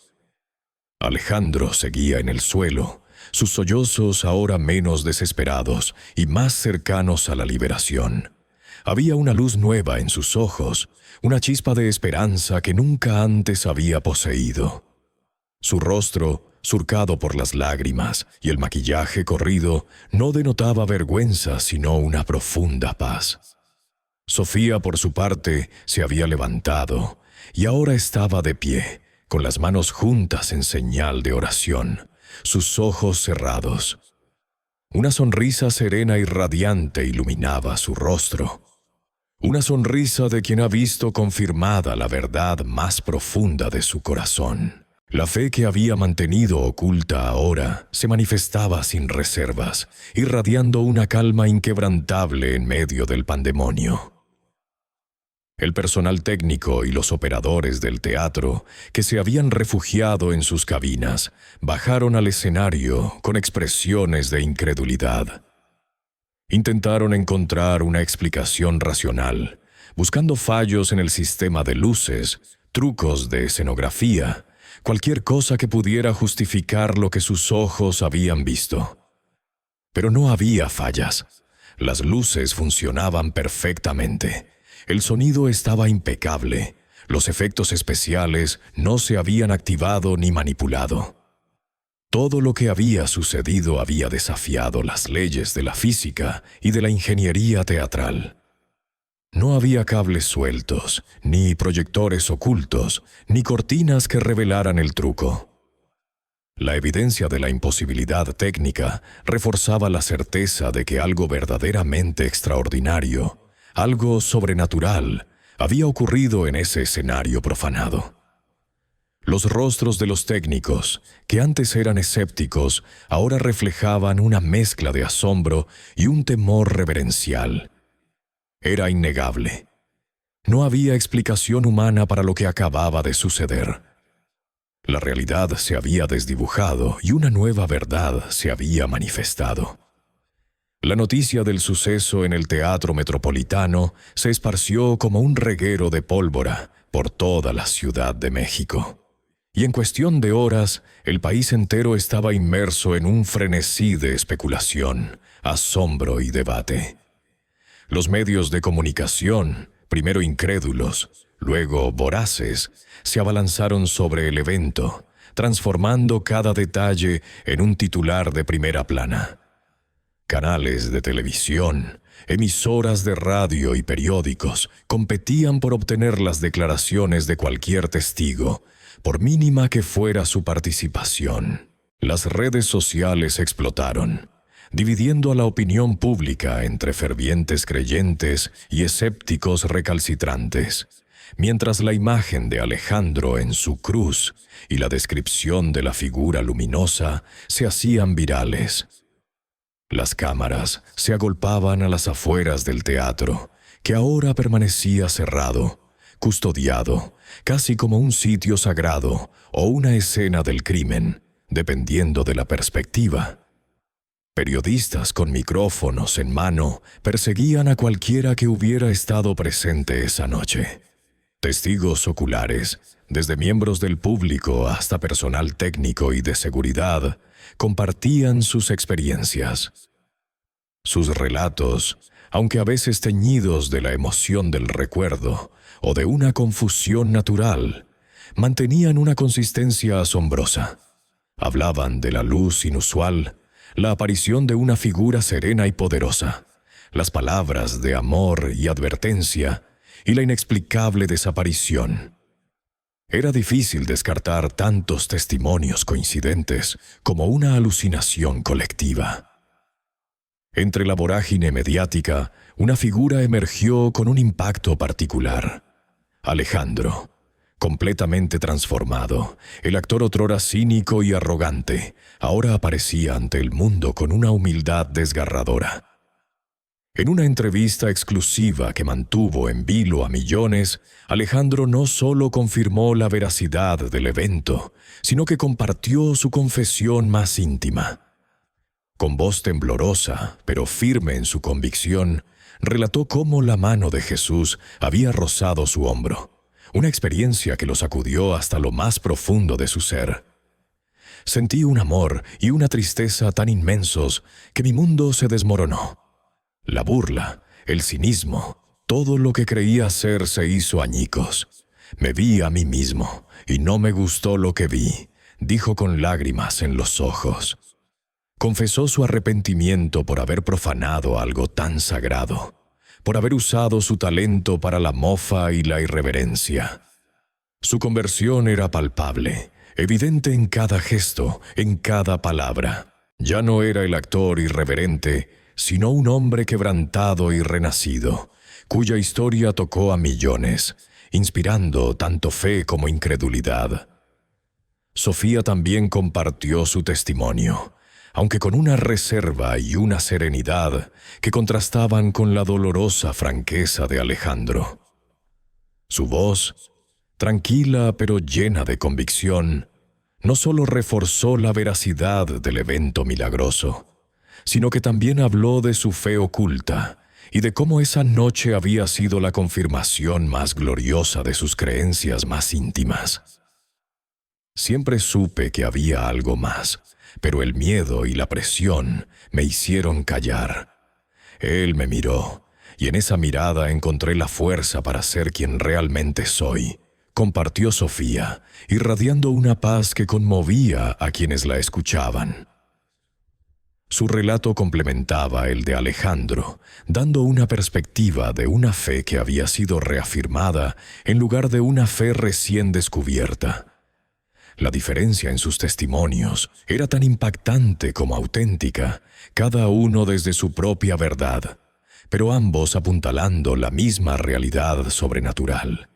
Alejandro seguía en el suelo, sus sollozos ahora menos desesperados y más cercanos a la liberación. Había una luz nueva en sus ojos, una chispa de esperanza que nunca antes había poseído. Su rostro, surcado por las lágrimas y el maquillaje corrido, no denotaba vergüenza sino una profunda paz. Sofía, por su parte, se había levantado y ahora estaba de pie, con las manos juntas en señal de oración, sus ojos cerrados. Una sonrisa serena y radiante iluminaba su rostro. Una sonrisa de quien ha visto confirmada la verdad más profunda de su corazón. La fe que había mantenido oculta ahora se manifestaba sin reservas, irradiando una calma inquebrantable en medio del pandemonio. El personal técnico y los operadores del teatro, que se habían refugiado en sus cabinas, bajaron al escenario con expresiones de incredulidad. Intentaron encontrar una explicación racional, buscando fallos en el sistema de luces, trucos de escenografía, cualquier cosa que pudiera justificar lo que sus ojos habían visto. Pero no había fallas. Las luces funcionaban perfectamente. El sonido estaba impecable. Los efectos especiales no se habían activado ni manipulado. Todo lo que había sucedido había desafiado las leyes de la física y de la ingeniería teatral. No había cables sueltos, ni proyectores ocultos, ni cortinas que revelaran el truco. La evidencia de la imposibilidad técnica reforzaba la certeza de que algo verdaderamente extraordinario, algo sobrenatural, había ocurrido en ese escenario profanado. Los rostros de los técnicos, que antes eran escépticos, ahora reflejaban una mezcla de asombro y un temor reverencial. Era innegable. No había explicación humana para lo que acababa de suceder. La realidad se había desdibujado y una nueva verdad se había manifestado. La noticia del suceso en el Teatro Metropolitano se esparció como un reguero de pólvora por toda la Ciudad de México. Y en cuestión de horas, el país entero estaba inmerso en un frenesí de especulación, asombro y debate. Los medios de comunicación, primero incrédulos, luego voraces, se abalanzaron sobre el evento, transformando cada detalle en un titular de primera plana. Canales de televisión, emisoras de radio y periódicos competían por obtener las declaraciones de cualquier testigo, por mínima que fuera su participación. Las redes sociales explotaron, dividiendo a la opinión pública entre fervientes creyentes y escépticos recalcitrantes, mientras la imagen de Alejandro en su cruz y la descripción de la figura luminosa se hacían virales. Las cámaras se agolpaban a las afueras del teatro, que ahora permanecía cerrado, custodiado, casi como un sitio sagrado o una escena del crimen, dependiendo de la perspectiva. Periodistas con micrófonos en mano perseguían a cualquiera que hubiera estado presente esa noche. Testigos oculares, desde miembros del público hasta personal técnico y de seguridad, compartían sus experiencias. Sus relatos, aunque a veces teñidos de la emoción del recuerdo o de una confusión natural, mantenían una consistencia asombrosa. Hablaban de la luz inusual, la aparición de una figura serena y poderosa, las palabras de amor y advertencia y la inexplicable desaparición. Era difícil descartar tantos testimonios coincidentes como una alucinación colectiva. Entre la vorágine mediática, una figura emergió con un impacto particular. Alejandro, completamente transformado, el actor otrora cínico y arrogante, ahora aparecía ante el mundo con una humildad desgarradora. En una entrevista exclusiva que mantuvo en vilo a millones, Alejandro no solo confirmó la veracidad del evento, sino que compartió su confesión más íntima. Con voz temblorosa, pero firme en su convicción, relató cómo la mano de Jesús había rozado su hombro, una experiencia que lo sacudió hasta lo más profundo de su ser. Sentí un amor y una tristeza tan inmensos que mi mundo se desmoronó. La burla, el cinismo, todo lo que creía ser se hizo añicos. Me vi a mí mismo y no me gustó lo que vi, dijo con lágrimas en los ojos. Confesó su arrepentimiento por haber profanado algo tan sagrado, por haber usado su talento para la mofa y la irreverencia. Su conversión era palpable, evidente en cada gesto, en cada palabra. Ya no era el actor irreverente, sino un hombre quebrantado y renacido, cuya historia tocó a millones, inspirando tanto fe como incredulidad. Sofía también compartió su testimonio, aunque con una reserva y una serenidad que contrastaban con la dolorosa franqueza de Alejandro. Su voz, tranquila pero llena de convicción, no solo reforzó la veracidad del evento milagroso, sino que también habló de su fe oculta y de cómo esa noche había sido la confirmación más gloriosa de sus creencias más íntimas. Siempre supe que había algo más, pero el miedo y la presión me hicieron callar. Él me miró, y en esa mirada encontré la fuerza para ser quien realmente soy, compartió Sofía, irradiando una paz que conmovía a quienes la escuchaban. Su relato complementaba el de Alejandro, dando una perspectiva de una fe que había sido reafirmada en lugar de una fe recién descubierta. La diferencia en sus testimonios era tan impactante como auténtica, cada uno desde su propia verdad, pero ambos apuntalando la misma realidad sobrenatural.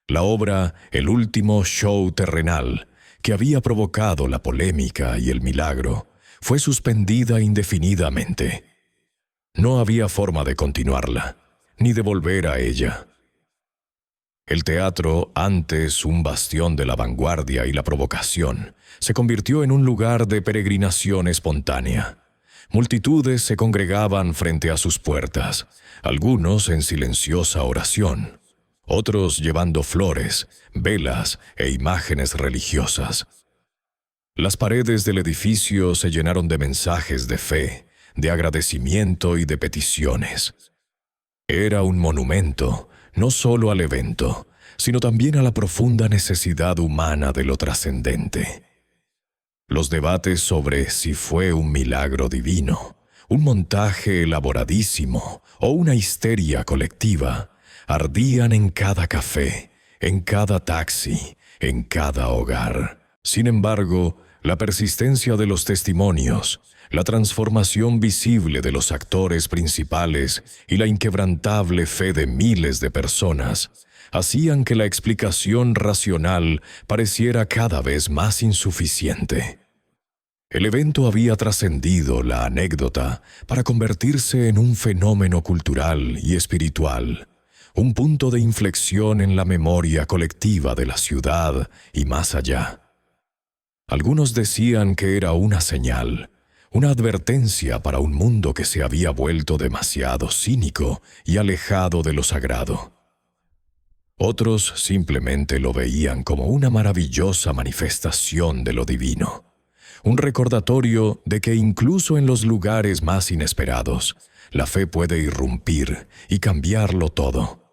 La obra El último show terrenal, que había provocado la polémica y el milagro, fue suspendida indefinidamente. No había forma de continuarla, ni de volver a ella. El teatro, antes un bastión de la vanguardia y la provocación, se convirtió en un lugar de peregrinación espontánea. Multitudes se congregaban frente a sus puertas, algunos en silenciosa oración, otros llevando flores, velas e imágenes religiosas. Las paredes del edificio se llenaron de mensajes de fe, de agradecimiento y de peticiones. Era un monumento, no solo al evento, sino también a la profunda necesidad humana de lo trascendente. Los debates sobre si fue un milagro divino, un montaje elaboradísimo o una histeria colectiva, ardían en cada café, en cada taxi, en cada hogar. Sin embargo, la persistencia de los testimonios, la transformación visible de los actores principales y la inquebrantable fe de miles de personas hacían que la explicación racional pareciera cada vez más insuficiente. El evento había trascendido la anécdota para convertirse en un fenómeno cultural y espiritual, un punto de inflexión en la memoria colectiva de la ciudad y más allá. Algunos decían que era una señal una advertencia para un mundo que se había vuelto demasiado cínico y alejado de lo sagrado. Otros simplemente lo veían como una maravillosa manifestación de lo divino, un recordatorio de que incluso en los lugares más inesperados, la fe puede irrumpir y cambiarlo todo.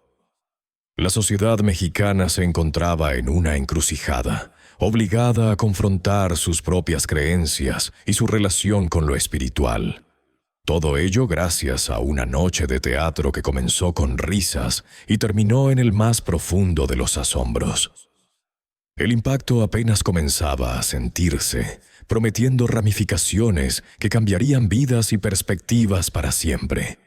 La sociedad mexicana se encontraba en una encrucijada, obligada a confrontar sus propias creencias y su relación con lo espiritual. Todo ello gracias a una noche de teatro que comenzó con risas y terminó en el más profundo de los asombros. El impacto apenas comenzaba a sentirse, prometiendo ramificaciones que cambiarían vidas y perspectivas para siempre.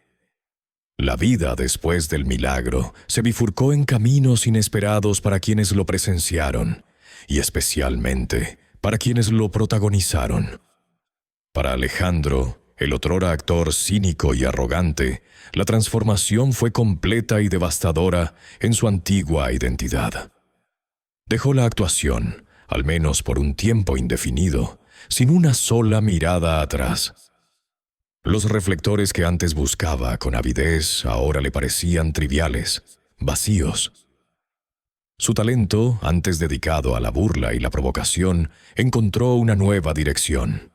La vida después del milagro se bifurcó en caminos inesperados para quienes lo presenciaron, y especialmente para quienes lo protagonizaron. Para Alejandro, el otrora actor cínico y arrogante, la transformación fue completa y devastadora en su antigua identidad. Dejó la actuación, al menos por un tiempo indefinido, sin una sola mirada atrás. Los reflectores que antes buscaba con avidez ahora le parecían triviales, vacíos. Su talento, antes dedicado a la burla y la provocación, encontró una nueva dirección.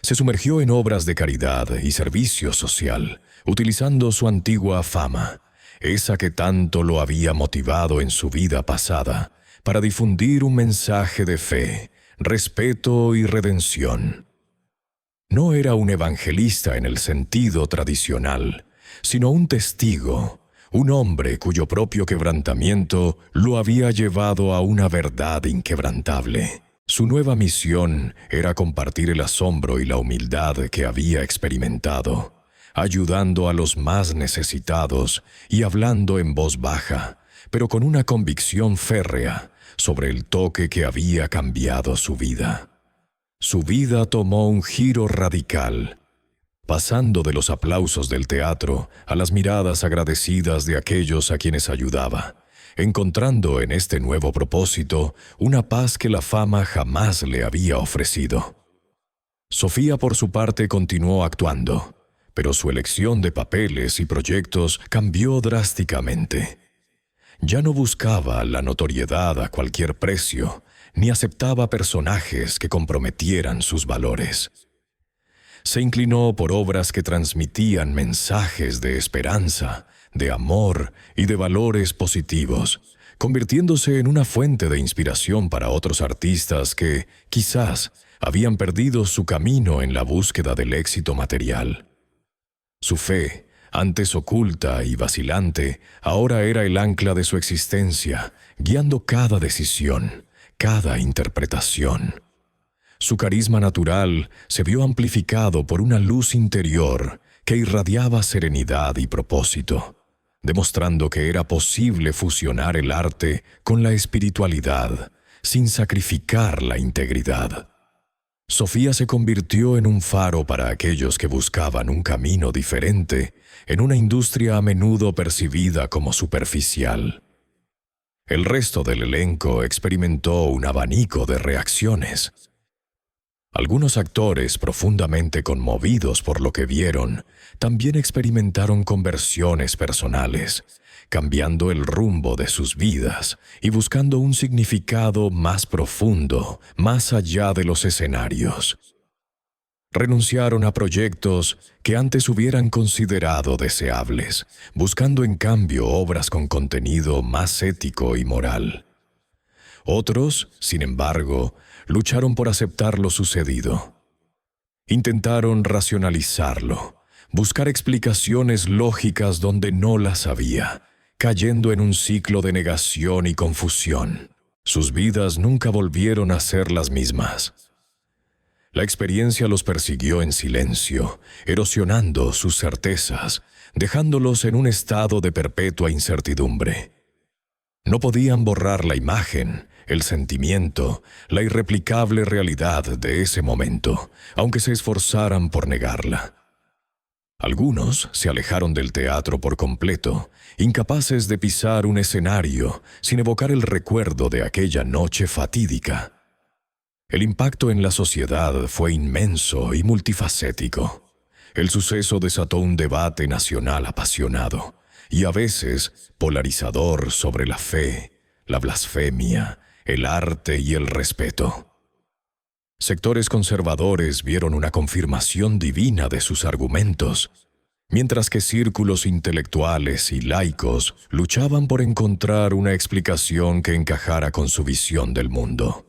Se sumergió en obras de caridad y servicio social, utilizando su antigua fama, esa que tanto lo había motivado en su vida pasada, para difundir un mensaje de fe, respeto y redención. No era un evangelista en el sentido tradicional, sino un testigo, un hombre cuyo propio quebrantamiento lo había llevado a una verdad inquebrantable. Su nueva misión era compartir el asombro y la humildad que había experimentado, ayudando a los más necesitados y hablando en voz baja, pero con una convicción férrea sobre el toque que había cambiado su vida. Su vida tomó un giro radical, pasando de los aplausos del teatro a las miradas agradecidas de aquellos a quienes ayudaba, encontrando en este nuevo propósito una paz que la fama jamás le había ofrecido. Sofía, por su parte, continuó actuando, pero su elección de papeles y proyectos cambió drásticamente. Ya no buscaba la notoriedad a cualquier precio, ni aceptaba personajes que comprometieran sus valores. Se inclinó por obras que transmitían mensajes de esperanza, de amor y de valores positivos, convirtiéndose en una fuente de inspiración para otros artistas que, quizás, habían perdido su camino en la búsqueda del éxito material. Su fe, antes oculta y vacilante, ahora era el ancla de su existencia, guiando cada decisión, cada interpretación. Su carisma natural se vio amplificado por una luz interior que irradiaba serenidad y propósito, demostrando que era posible fusionar el arte con la espiritualidad, sin sacrificar la integridad. Sofía se convirtió en un faro para aquellos que buscaban un camino diferente en una industria a menudo percibida como superficial. El resto del elenco experimentó un abanico de reacciones. Algunos actores, profundamente conmovidos por lo que vieron, también experimentaron conversiones personales, cambiando el rumbo de sus vidas y buscando un significado más profundo, más allá de los escenarios. Renunciaron a proyectos que antes hubieran considerado deseables, buscando en cambio obras con contenido más ético y moral. Otros, sin embargo, lucharon por aceptar lo sucedido. Intentaron racionalizarlo, buscar explicaciones lógicas donde no las había, cayendo en un ciclo de negación y confusión. Sus vidas nunca volvieron a ser las mismas. La experiencia los persiguió en silencio, erosionando sus certezas, dejándolos en un estado de perpetua incertidumbre. No podían borrar la imagen, el sentimiento, la irreplicable realidad de ese momento, aunque se esforzaran por negarla. Algunos se alejaron del teatro por completo, incapaces de pisar un escenario sin evocar el recuerdo de aquella noche fatídica. El impacto en la sociedad fue inmenso y multifacético. El suceso desató un debate nacional apasionado y a veces polarizador sobre la fe, la blasfemia, el arte y el respeto. Sectores conservadores vieron una confirmación divina de sus argumentos, mientras que círculos intelectuales y laicos luchaban por encontrar una explicación que encajara con su visión del mundo.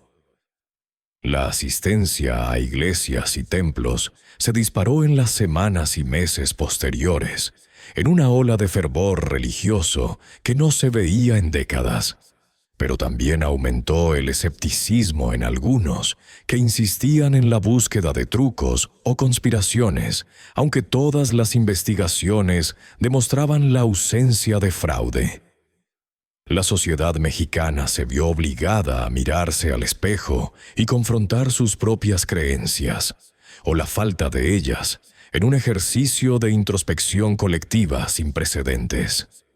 La asistencia a iglesias y templos se disparó en las semanas y meses posteriores, en una ola de fervor religioso que no se veía en décadas. Pero también aumentó el escepticismo en algunos que insistían en la búsqueda de trucos o conspiraciones, aunque todas las investigaciones demostraban la ausencia de fraude. La sociedad mexicana se vio obligada a mirarse al espejo y confrontar sus propias creencias, o la falta de ellas, en un ejercicio de introspección colectiva sin precedentes.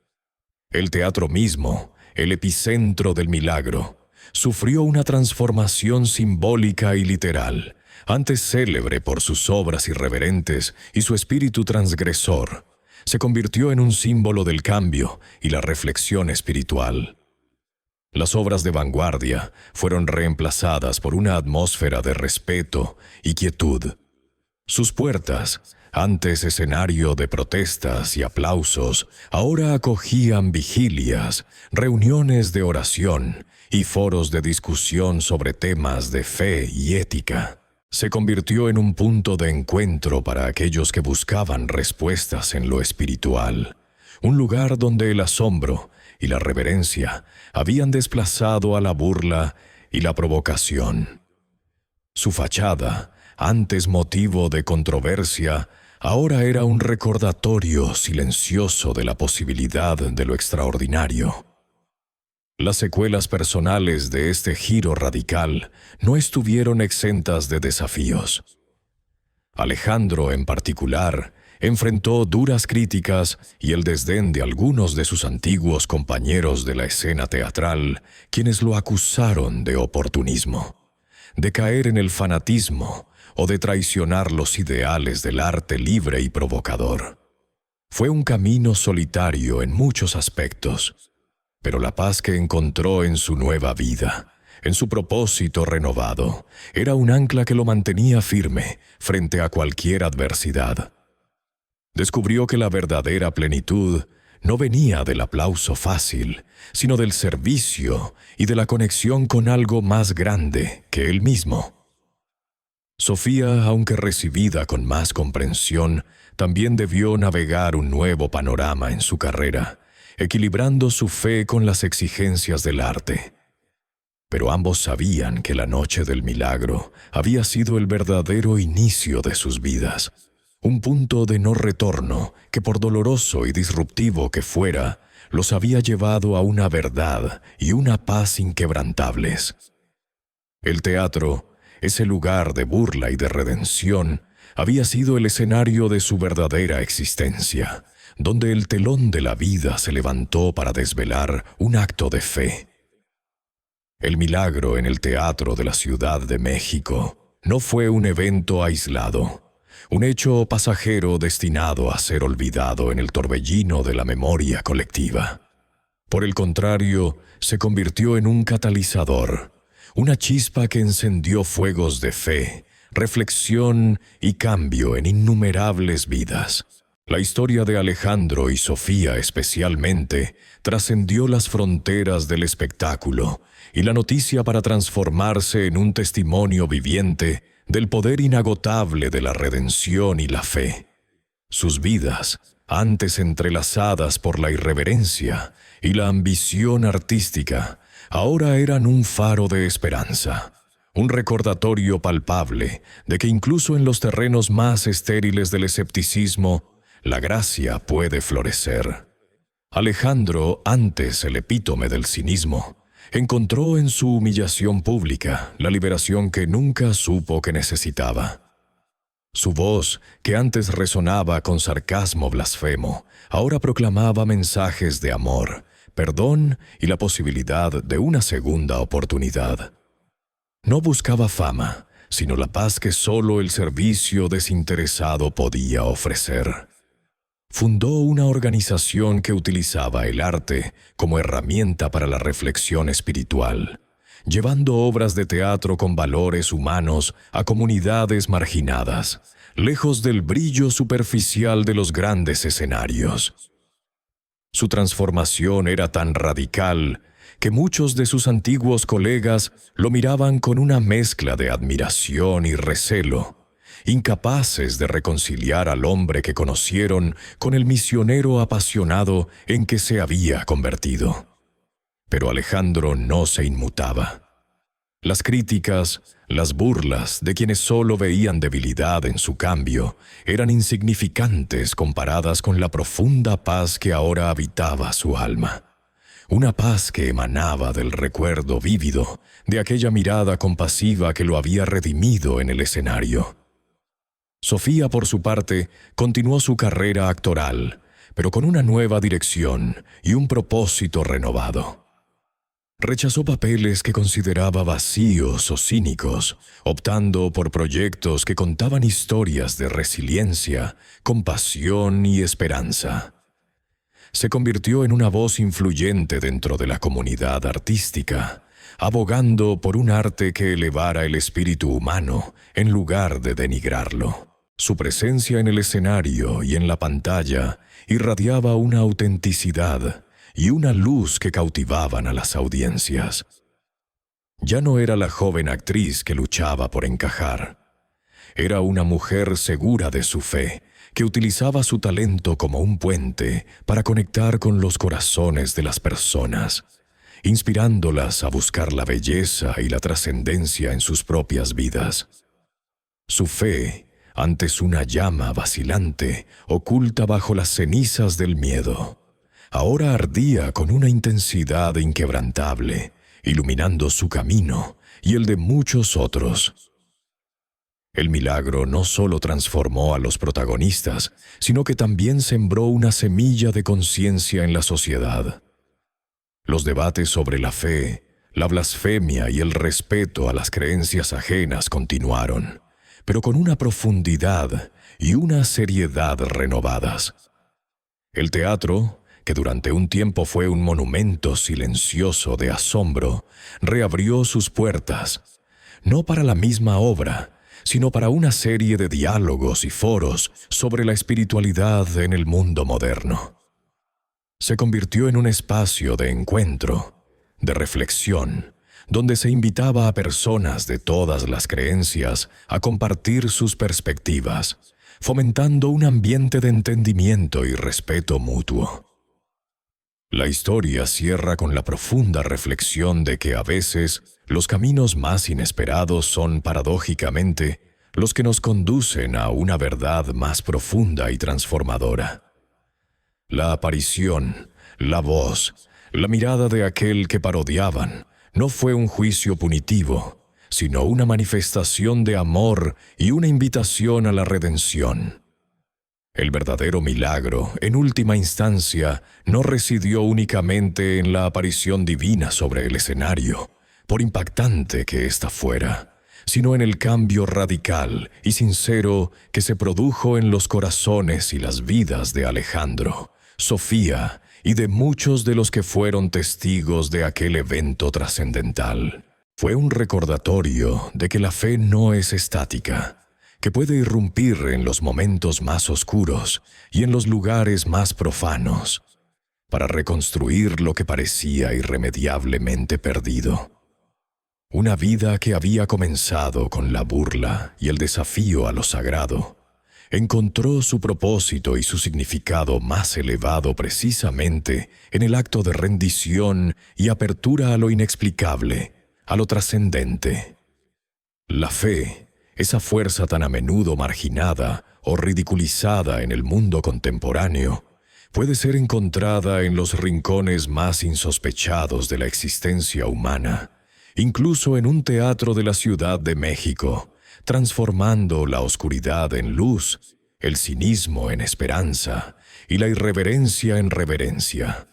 El teatro mismo, el epicentro del milagro, sufrió una transformación simbólica y literal, antes célebre por sus obras irreverentes y su espíritu transgresor. Se convirtió en un símbolo del cambio y la reflexión espiritual. Las obras de vanguardia fueron reemplazadas por una atmósfera de respeto y quietud. Sus puertas, antes escenario de protestas y aplausos, ahora acogían vigilias, reuniones de oración y foros de discusión sobre temas de fe y ética. Se convirtió en un punto de encuentro para aquellos que buscaban respuestas en lo espiritual, un lugar donde el asombro y la reverencia habían desplazado a la burla y la provocación. Su fachada, antes motivo de controversia, ahora era un recordatorio silencioso de la posibilidad de lo extraordinario. Las secuelas personales de este giro radical no estuvieron exentas de desafíos. Alejandro, en particular, enfrentó duras críticas y el desdén de algunos de sus antiguos compañeros de la escena teatral, quienes lo acusaron de oportunismo, de caer en el fanatismo o de traicionar los ideales del arte libre y provocador. Fue un camino solitario en muchos aspectos, pero la paz que encontró en su nueva vida, en su propósito renovado, era un ancla que lo mantenía firme frente a cualquier adversidad. Descubrió que la verdadera plenitud no venía del aplauso fácil, sino del servicio y de la conexión con algo más grande que él mismo. Sofía, aunque recibida con más comprensión, también debió navegar un nuevo panorama en su carrera, equilibrando su fe con las exigencias del arte. Pero ambos sabían que la noche del milagro había sido el verdadero inicio de sus vidas, un punto de no retorno que, por doloroso y disruptivo que fuera, los había llevado a una verdad y una paz inquebrantables. El teatro, ese lugar de burla y de redención, había sido el escenario de su verdadera existencia, donde el telón de la vida se levantó para desvelar un acto de fe. El milagro en el Teatro de la Ciudad de México no fue un evento aislado, un hecho pasajero destinado a ser olvidado en el torbellino de la memoria colectiva. Por el contrario, se convirtió en un catalizador, una chispa que encendió fuegos de fe, reflexión y cambio en innumerables vidas. La historia de Alejandro y Sofía especialmente trascendió las fronteras del espectáculo y la noticia para transformarse en un testimonio viviente del poder inagotable de la redención y la fe. Sus vidas, antes entrelazadas por la irreverencia y la ambición artística, ahora eran un faro de esperanza, un recordatorio palpable de que incluso en los terrenos más estériles del escepticismo, la gracia puede florecer. Alejandro, antes el epítome del cinismo, encontró en su humillación pública la liberación que nunca supo que necesitaba. Su voz, que antes resonaba con sarcasmo blasfemo, ahora proclamaba mensajes de amor, perdón y la posibilidad de una segunda oportunidad. No buscaba fama, sino la paz que solo el servicio desinteresado podía ofrecer. Fundó una organización que utilizaba el arte como herramienta para la reflexión espiritual, llevando obras de teatro con valores humanos a comunidades marginadas, lejos del brillo superficial de los grandes escenarios. Su transformación era tan radical que muchos de sus antiguos colegas lo miraban con una mezcla de admiración y recelo, incapaces de reconciliar al hombre que conocieron con el misionero apasionado en que se había convertido. Pero Alejandro no se inmutaba. Las críticas, las burlas de quienes solo veían debilidad en su cambio, eran insignificantes comparadas con la profunda paz que ahora habitaba su alma. Una paz que emanaba del recuerdo vívido de aquella mirada compasiva que lo había redimido en el escenario. Sofía, por su parte, continuó su carrera actoral, pero con una nueva dirección y un propósito renovado. Rechazó papeles que consideraba vacíos o cínicos, optando por proyectos que contaban historias de resiliencia, compasión y esperanza. Se convirtió en una voz influyente dentro de la comunidad artística, abogando por un arte que elevara el espíritu humano en lugar de denigrarlo. Su presencia en el escenario y en la pantalla irradiaba una autenticidad y una luz que cautivaban a las audiencias. Ya no era la joven actriz que luchaba por encajar. Era una mujer segura de su fe, que utilizaba su talento como un puente para conectar con los corazones de las personas, inspirándolas a buscar la belleza y la trascendencia en sus propias vidas. Su fe, antes una llama vacilante, oculta bajo las cenizas del miedo, ahora ardía con una intensidad inquebrantable, iluminando su camino y el de muchos otros. El milagro no solo transformó a los protagonistas, sino que también sembró una semilla de conciencia en la sociedad. Los debates sobre la fe, la blasfemia y el respeto a las creencias ajenas continuaron, pero con una profundidad y una seriedad renovadas. El teatro, que durante un tiempo fue un monumento silencioso de asombro, reabrió sus puertas, no para la misma obra, sino para una serie de diálogos y foros sobre la espiritualidad en el mundo moderno. Se convirtió en un espacio de encuentro, de reflexión, donde se invitaba a personas de todas las creencias a compartir sus perspectivas, fomentando un ambiente de entendimiento y respeto mutuo. La historia cierra con la profunda reflexión de que a veces los caminos más inesperados son, paradójicamente, los que nos conducen a una verdad más profunda y transformadora. La aparición, la voz, la mirada de aquel que parodiaban no fue un juicio punitivo, sino una manifestación de amor y una invitación a la redención. El verdadero milagro, en última instancia, no residió únicamente en la aparición divina sobre el escenario, por impactante que ésta fuera, sino en el cambio radical y sincero que se produjo en los corazones y las vidas de Alejandro, Sofía y de muchos de los que fueron testigos de aquel evento trascendental. Fue un recordatorio de que la fe no es estática, que puede irrumpir en los momentos más oscuros y en los lugares más profanos, para reconstruir lo que parecía irremediablemente perdido. Una vida que había comenzado con la burla y el desafío a lo sagrado, encontró su propósito y su significado más elevado precisamente en el acto de rendición y apertura a lo inexplicable, a lo trascendente. La fe, esa fuerza tan a menudo marginada o ridiculizada en el mundo contemporáneo, puede ser encontrada en los rincones más insospechados de la existencia humana, incluso en un teatro de la Ciudad de México, transformando la oscuridad en luz, el cinismo en esperanza y la irreverencia en reverencia.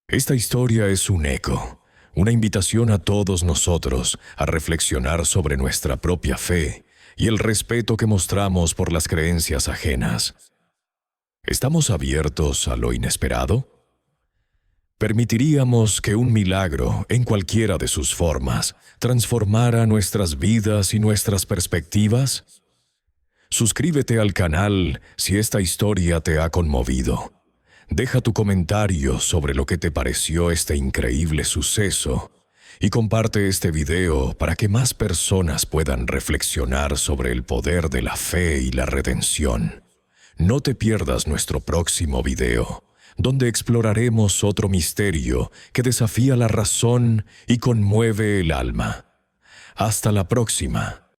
Esta historia es un eco, una invitación a todos nosotros a reflexionar sobre nuestra propia fe y el respeto que mostramos por las creencias ajenas. ¿Estamos abiertos a lo inesperado? ¿Permitiríamos que un milagro, en cualquiera de sus formas, transformara nuestras vidas y nuestras perspectivas? Suscríbete al canal si esta historia te ha conmovido. Deja tu comentario sobre lo que te pareció este increíble suceso y comparte este video para que más personas puedan reflexionar sobre el poder de la fe y la redención. No te pierdas nuestro próximo video, donde exploraremos otro misterio que desafía la razón y conmueve el alma. Hasta la próxima.